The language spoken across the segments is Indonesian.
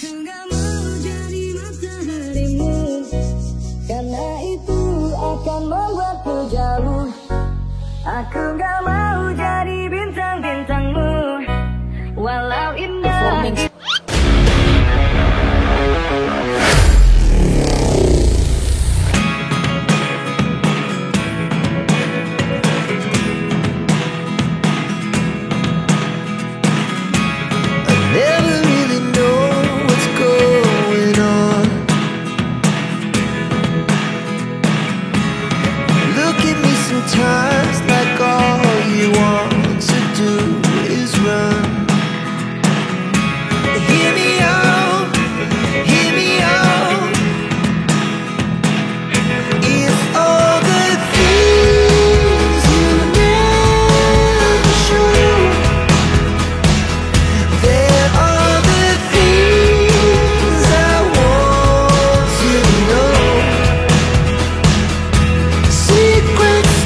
nggak mau jadi mataharimu, karena itu akan membuatku jauh. Aku nggak mau jadi bintang-bintangmu, walau indah. Sometimes like all you want to do is run. Hear me out, hear me out. It's all the things you never show. There are the things I want to know. Secrets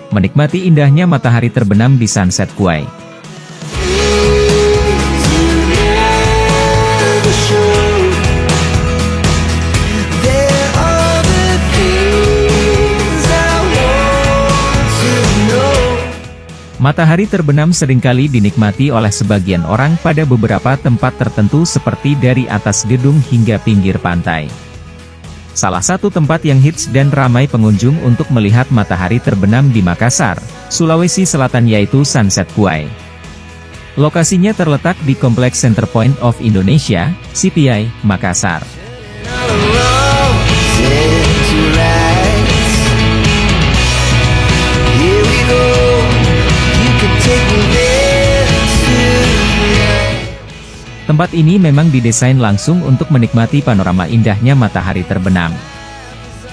Menikmati indahnya matahari terbenam di Sunset Quay. Matahari terbenam seringkali dinikmati oleh sebagian orang pada beberapa tempat tertentu seperti dari atas gedung hingga pinggir pantai. Salah satu tempat yang hits dan ramai pengunjung untuk melihat matahari terbenam di Makassar, Sulawesi Selatan yaitu Sunset Quay. Lokasinya terletak di Kompleks Center Point of Indonesia, CPI, Makassar. Tempat ini memang didesain langsung untuk menikmati panorama indahnya matahari terbenam.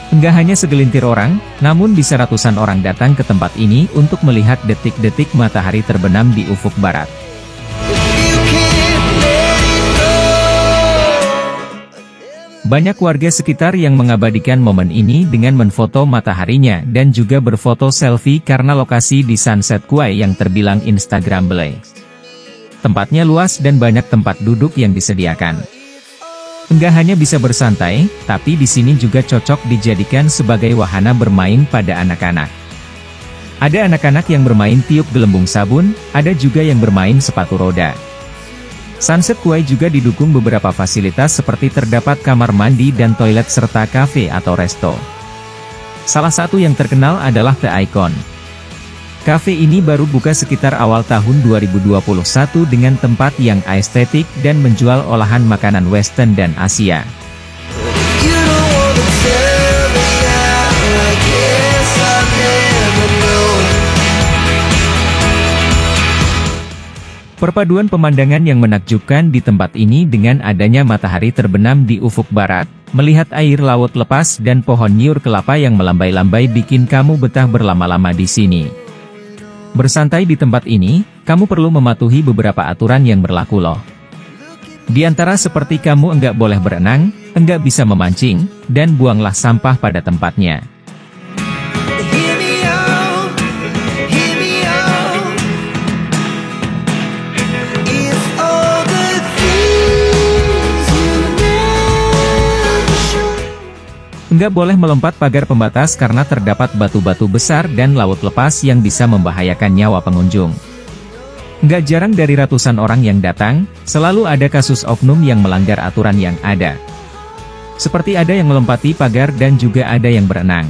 Enggak hanya segelintir orang, namun bisa ratusan orang datang ke tempat ini untuk melihat detik-detik matahari terbenam di ufuk barat. Banyak warga sekitar yang mengabadikan momen ini dengan menfoto mataharinya dan juga berfoto selfie karena lokasi di Sunset Quay yang terbilang Instagramable. Tempatnya luas dan banyak tempat duduk yang disediakan. Enggak hanya bisa bersantai, tapi di sini juga cocok dijadikan sebagai wahana bermain pada anak-anak. Ada anak-anak yang bermain tiup gelembung sabun, ada juga yang bermain sepatu roda. Sunset Quay juga didukung beberapa fasilitas seperti terdapat kamar mandi dan toilet serta kafe atau resto. Salah satu yang terkenal adalah The Icon. Kafe ini baru buka sekitar awal tahun 2021 dengan tempat yang estetik dan menjual olahan makanan Western dan Asia. Perpaduan pemandangan yang menakjubkan di tempat ini dengan adanya matahari terbenam di ufuk barat, melihat air laut lepas dan pohon nyur kelapa yang melambai-lambai bikin kamu betah berlama-lama di sini. Bersantai di tempat ini, kamu perlu mematuhi beberapa aturan yang berlaku loh. Di antara seperti kamu enggak boleh berenang, enggak bisa memancing, dan buanglah sampah pada tempatnya. Enggak boleh melompat pagar pembatas karena terdapat batu-batu besar dan laut lepas yang bisa membahayakan nyawa pengunjung. Enggak jarang dari ratusan orang yang datang, selalu ada kasus oknum yang melanggar aturan yang ada. Seperti ada yang melompati pagar dan juga ada yang berenang.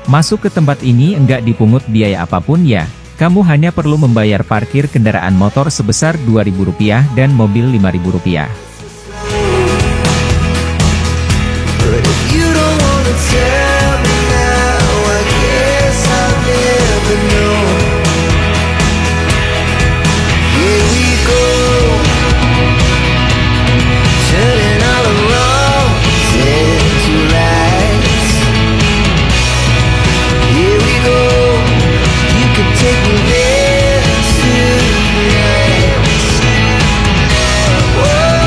Masuk ke tempat ini enggak dipungut biaya apapun ya. Kamu hanya perlu membayar parkir kendaraan motor sebesar Rp2.000 dan mobil Rp5.000. But if you don't wanna tell me now, I guess I'll never know. Here we go, turning all the wrongs into rights. Here we go, you can take me there tonight. Whoa,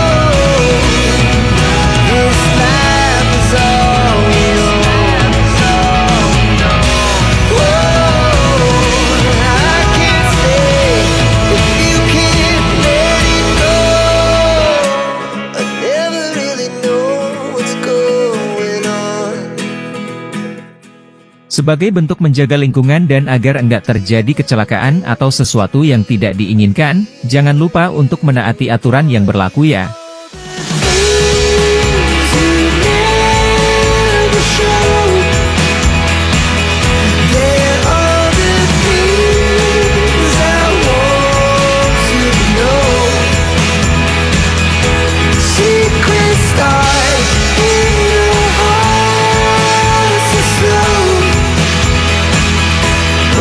this life is all we know. Whoa, I can't stay if you can't let it go. I never really know what's going on. Sebagai bentuk menjaga lingkungan dan agar enggak terjadi kecelakaan atau sesuatu yang tidak diinginkan, jangan lupa untuk menaati aturan yang berlaku ya.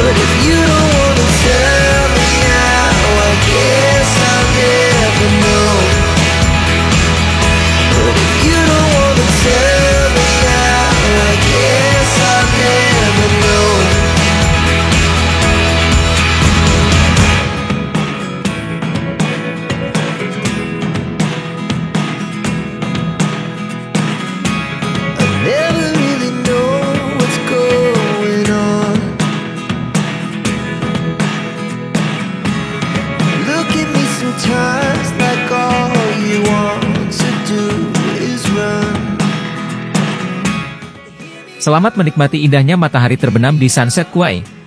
But if you don't wanna tell me now, I guess I'll never know. But if you don't wanna tell me now, I guess I'll never know. I never really know what's going on. Look at me sometimes like all you want to do is run. Selamat menikmati indahnya matahari terbenam di Sunset Kuai.